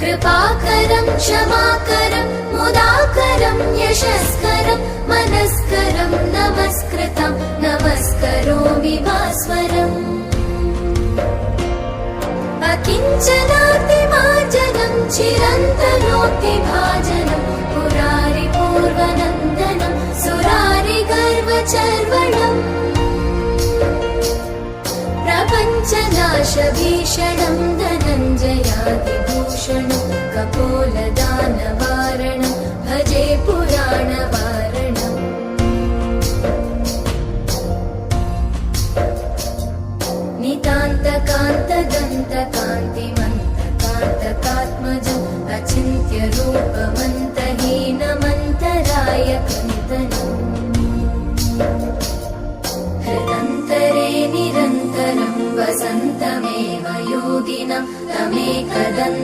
कृपाकरं क्षमाकरं मुदाकरं यशस्करं मनस्करं नमस्कृतं नमस्करोमि भास्वरम् अकिञ्चनातिमार्जनं चिरन्तनोक्तिभाजनं पुरारिपूर्वनन्दनं सुरारिगर्वचर्वणम् प्रपञ्चनाशभीषणं धनञ्जयादिभूषणं कपोलदानवारणं भजे पुराणवारणम् नितान्तकान्तदन्तकान्तिमन्तकान्तकात्मजम् अचिन्त्यरूपमन्तहीनमन्तरायकन्दनम् हृदन्तरे निरन्तरं वसन्तमेव योगिनं तमेकदन्तम्